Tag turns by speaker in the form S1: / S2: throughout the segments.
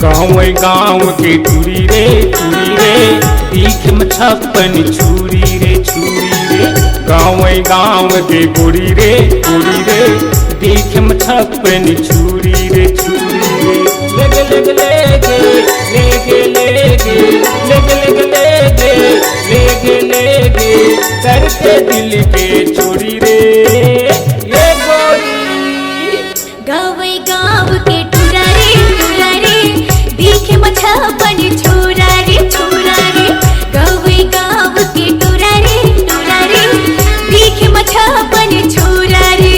S1: गाँव के टूरी रे बीख में छप्पन छुरी रे गाँव के गोरी रे बीख में छप्पन छुरी रे लेगे लेगे लेगे लेगे लेगे लेगे लेगे लेगे लेगे करके दिल के चोरी रे ये गोरी।
S2: गाँव के टूरा रे बीख में छप्पन छुरा रे गाँव के टूरा रे बीख में छप्पन छुरा रे।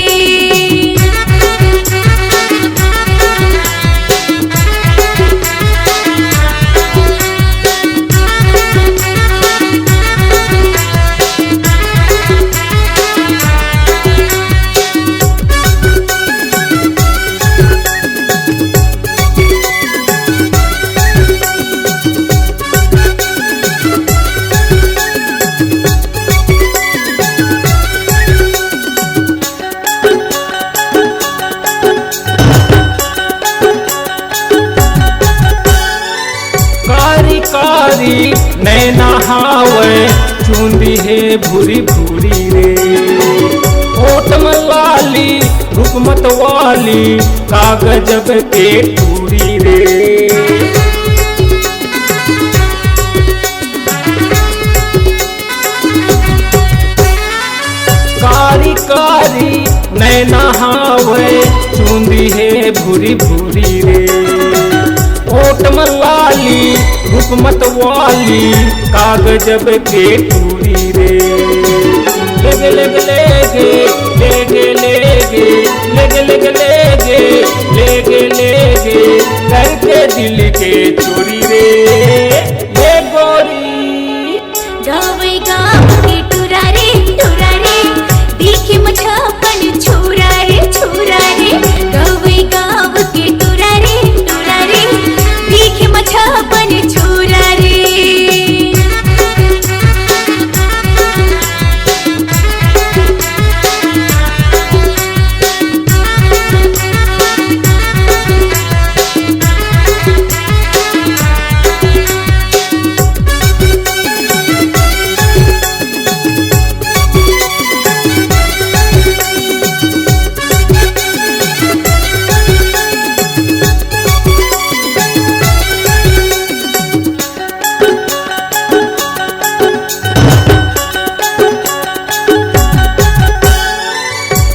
S1: कारी नैना हावे चूंदी है भूरी भूरी रे ओटम लाली रुकमत वाली कागजब के टूरी रे। कारी कारी नैना हावे चूंदी है भूरी भूरी रे ओटम लाली रुकमत वाली कागजब के टूरी रे लेगे लेगे लेगे लेगे लेगे लेगे लेगे लेगे लेगे करके दिल के चोरी रे ये गोरी।
S2: गाँव के टूरा रे बीख में छप्पन छुरा रे गाँव के टूरा रे बीख में छप्पन छुरा रे।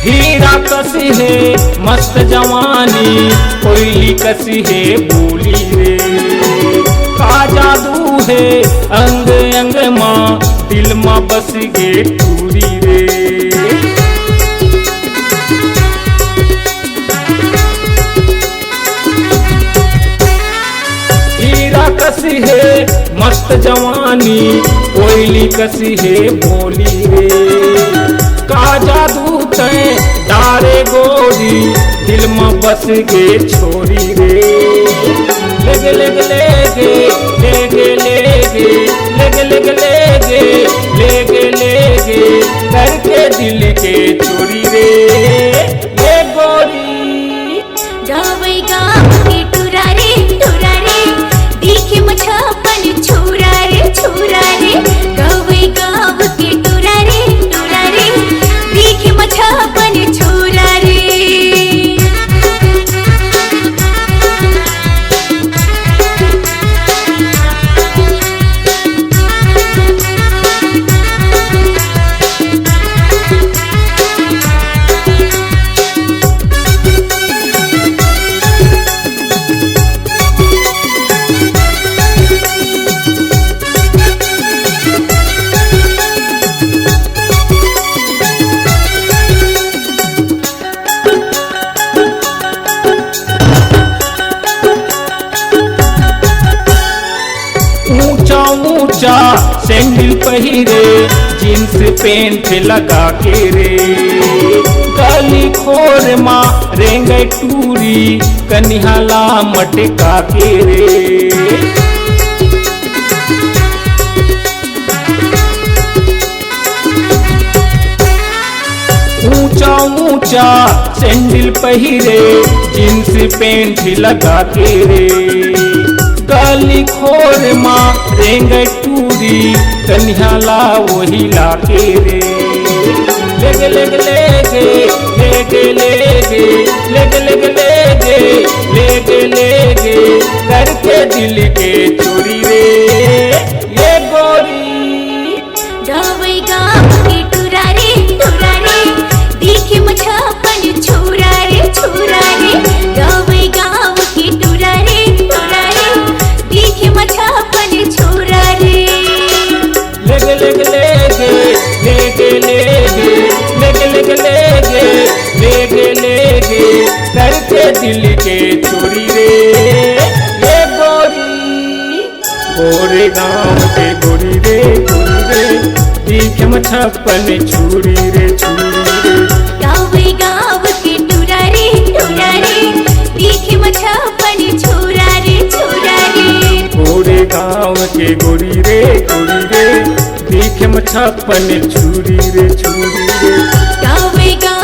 S1: हीरा कसी है मस्त जवानी कोयली कसी है बोली रे का जादू है अंग अंग माँ दिल माँ बस गे टूरी रे। हीरा कसी है मस्त जवानी कोयली कसी है बोली रे का जादू तैं डारे गोरी दिल में बस गे छोरी रे लेगे लेगे लेगे लेगे लेगे लेगे लेगे लेगे लेगे लेगे करके दिल के चोरी रे ये गोरी।
S2: गाँव के टूरा रे बीख में छप्पन छुरा रे गाँव के टूरा रे बीख में छप्पन छुरा रे।
S1: ऊंचा सैंडल पहिरे जींस पेंट लगा के रे गली खोर माँ रेंग टूरी कनिहाला मटका के रे। ऊंचा सैंडल पहिरे जींस पेंट लगा के रे काली खोर माँ रेंग टूरी कन्हला वही लाके रे लेगे लेगे लेगे लेगे लेगे लेगे लेगे लेगे लेगे लेगे करके दिल के चोरी रे ये गोरी
S2: गावे गाव के टुरारे दिखे मछपन छुरा रे गावे गाव के टुरारे दिखे मछपन छुरा रे
S1: लेगे लेगे लेगे लेगे लेगे लेगे लेगे लेगे लेगे लेगे करके दिल के चोरी रे ये गोरी गोरे गाँव के गोरी रे दिखे मछपन छुरी रे
S2: गावे गाव के टुरारे दिखे मछपन छुरा रे
S1: गोरे गाँव के गोरी रे दिखे मछपन छुरी रे
S2: गावे गाव